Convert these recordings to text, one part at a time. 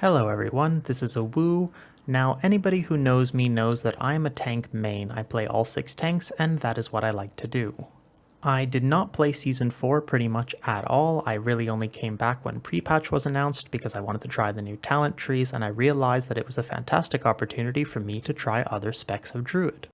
Hello everyone, this is a Woo. Now anybody who knows me knows that I'm a tank main. I play all 6 tanks and that is what I like to do. I did not play Season 4 pretty much at all. I really only came back when prepatch was announced because I wanted to try the new talent trees and I realized that it was a fantastic opportunity for me to try other specs of Druid.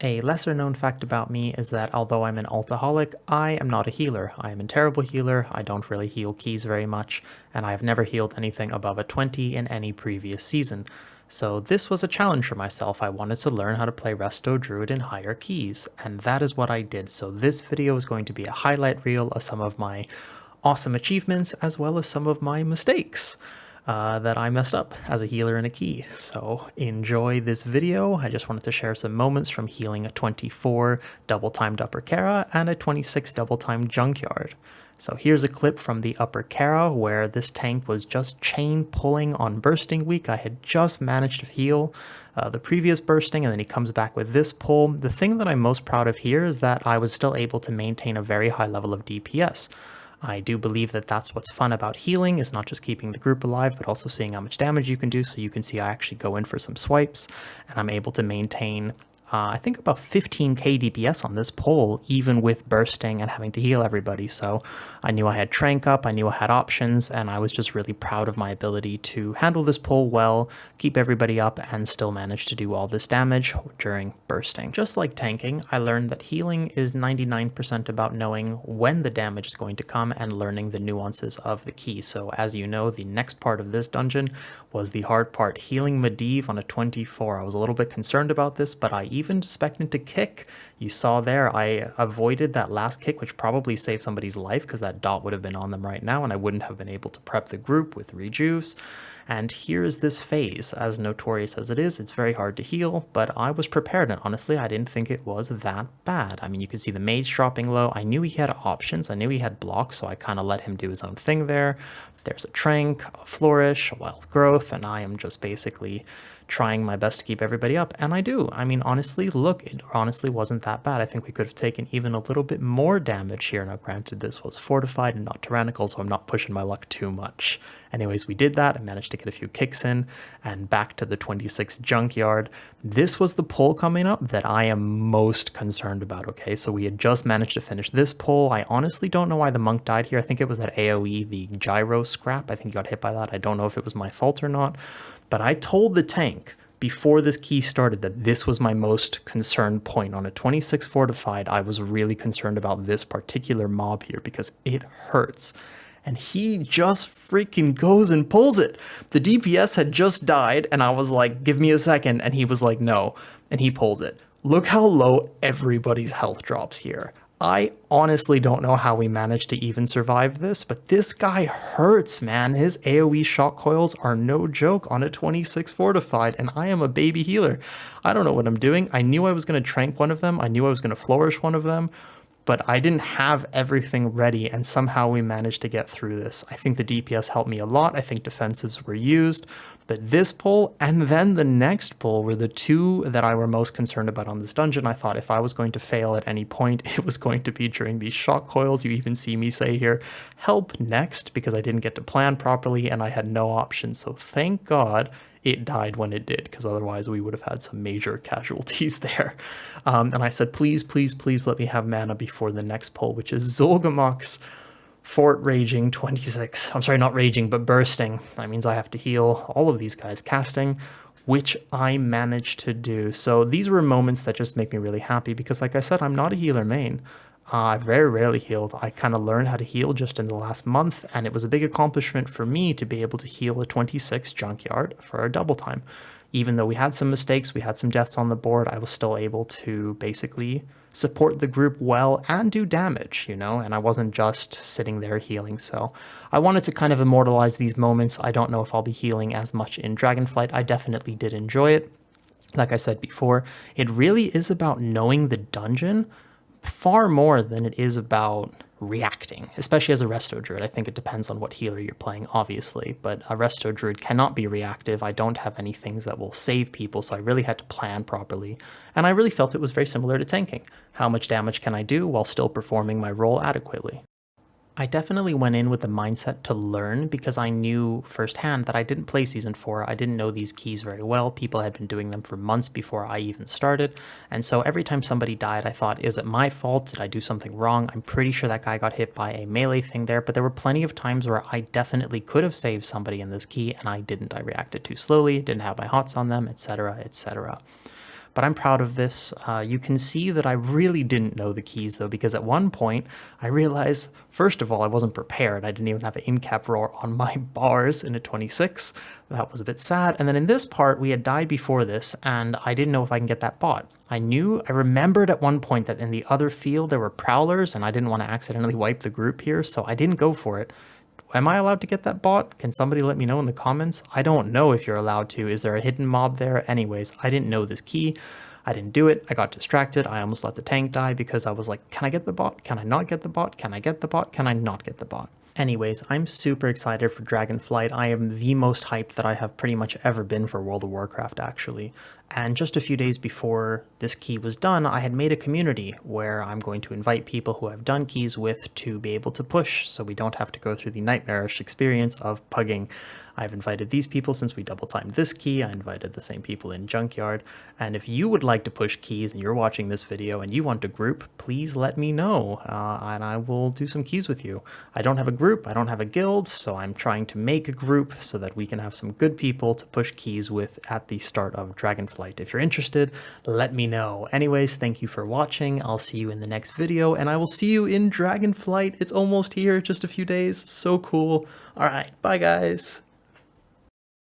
A lesser known fact about me is that although I'm an altoholic, I am not a healer. I am a terrible healer, I don't really heal keys very much, and I have never healed anything above a 20 in any previous season. So this was a challenge for myself. I wanted to learn how to play Resto Druid in higher keys, and that is what I did. So this video is going to be a highlight reel of some of my awesome achievements as well as some of my mistakes. That I messed up as a healer in a key. So enjoy this video. I just wanted to share some moments from healing a 24 double timed upper Kara and a 26 double timed Junkyard. So here's a clip from the upper Kara where this tank was just chain pulling on bursting week. I had just managed to heal the previous bursting and then he comes back with this pull. The thing that I'm most proud of here is that I was still able to maintain a very high level of DPS. I do believe that that's what's fun about healing, is not just keeping the group alive, but also seeing how much damage you can do. So you can see I actually go in for some swipes, and I'm able to maintain, I think about 15k DPS on this pull, even with bursting and having to heal everybody. So I knew I had Trank up, I knew I had options, and I was just really proud of my ability to handle this pull well, keep everybody up, and still manage to do all this damage during bursting. Just like tanking, I learned that healing is 99% about knowing when the damage is going to come and learning the nuances of the key. So as you know, the next part of this dungeon was the hard part, healing Medivh on a 24. I was a little bit concerned about this, but I even spec'd into kick. You saw there, I avoided that last kick, which probably saved somebody's life because that dot would have been on them right now and I wouldn't have been able to prep the group with rejuice. And here is this phase. As notorious as it is, it's very hard to heal, but I was prepared, and honestly, I didn't think it was that bad. I mean, you could see the mage dropping low. I knew he had options. I knew he had blocks, so I kind of let him do his own thing there. There's a Trank, a Flourish, a Wild Growth, and I am just basically trying my best to keep everybody up, and I do. I mean, honestly, look, it honestly wasn't that bad. I think we could have taken even a little bit more damage here. Now, granted, this was fortified and not tyrannical, so I'm not pushing my luck too much. Anyways, we did that. I managed to get a few kicks in, and back to the 26 Junkyard. This was the pull coming up that I am most concerned about, okay? So we had just managed to finish this pull. I honestly don't know why the monk died here. I think it was that AoE, the gyro scrap. I think he got hit by that. I don't know if it was my fault or not. But I told the tank before this key started that this was my most concerned point. On a 26 fortified, I was really concerned about this particular mob here because it hurts. And he just freaking goes and pulls it. The DPS had just died and I was like, give me a second. And he was like, no. And he pulls it. Look how low everybody's health drops here. I honestly don't know how we managed to even survive this, but this guy hurts, man. His AoE shock coils are no joke on a 26 fortified, and I am a baby healer. I don't know what I'm doing. I knew I was going to Trank one of them. I knew I was going to Flourish one of them, but I didn't have everything ready, and somehow we managed to get through this. I think the DPS helped me a lot. I think defensives were used, but this pull and then the next pull were the two that I were most concerned about on this dungeon. I thought if I was going to fail at any point, it was going to be during these shock coils. You even see me say here, help next, because I didn't get to plan properly and I had no options. So thank God it died when it did, because otherwise we would have had some major casualties there. And I said, please, please, please let me have mana before the next pull, which is Zul'Gamok's Fort Raging 26. I'm sorry, not Raging, but Bursting. That means I have to heal all of these guys casting, which I managed to do. So these were moments that just make me really happy because, like I said, I'm not a healer main. I very rarely healed. I kind of learned how to heal just in the last month, and it was a big accomplishment for me to be able to heal a 26 Junkyard for a double time. Even though we had some mistakes, we had some deaths on the board, I was still able to basically support the group well and do damage, you know, and I wasn't just sitting there healing. So I wanted to kind of immortalize these moments. I don't know if I'll be healing as much in Dragonflight. I definitely did enjoy it. Like I said before, it really is about knowing the dungeon far more than it is about reacting, especially as a Resto Druid. I think it depends on what healer you're playing, obviously, but a Resto Druid cannot be reactive. I don't have any things that will save people, so I really had to plan properly, and I really felt it was very similar to tanking. How much damage can I do while still performing my role adequately? I definitely went in with the mindset to learn because I knew firsthand that I didn't play Season 4. I didn't know these keys very well. People had been doing them for months before I even started. And so every time somebody died, I thought, is it my fault? Did I do something wrong? I'm pretty sure that guy got hit by a melee thing there, but there were plenty of times where I definitely could have saved somebody in this key and I didn't. I reacted too slowly, didn't have my hots on them, etc., etc. But I'm proud of this. You can see that I really didn't know the keys though, because at one point I realized, first of all, I wasn't prepared. I didn't even have an in-cap roar on my bars in a 26. That was a bit sad. And then in this part, we had died before this, and I didn't know if I can get that bot. I remembered at one point that in the other field there were prowlers, and I didn't want to accidentally wipe the group here, so I didn't go for it. Am I allowed to get that bot? Can somebody let me know in the comments? I don't know if you're allowed to. Is there a hidden mob there? Anyways, I didn't know this key. I didn't do it. I got distracted. I almost let the tank die because I was like, can I get the bot? Can I not get the bot? Can I get the bot? Can I not get the bot? Anyways, I'm super excited for Dragonflight. I am the most hyped that I have pretty much ever been for World of Warcraft, actually. And just a few days before this key was done, I had made a community where I'm going to invite people who I've done keys with to be able to push, so we don't have to go through the nightmarish experience of pugging. I've invited these people since we double timed this key. I invited the same people in Junkyard. And if you would like to push keys and you're watching this video and you want to group, please let me know and I will do some keys with you. I don't have a group, I don't have a guild, so I'm trying to make a group so that we can have some good people to push keys with at the start of Dragonflight. If you're interested, let me know. Anyways, thank you for watching. I'll see you in the next video and I will see you in Dragonflight. It's almost here, just a few days. So cool. All right, bye guys.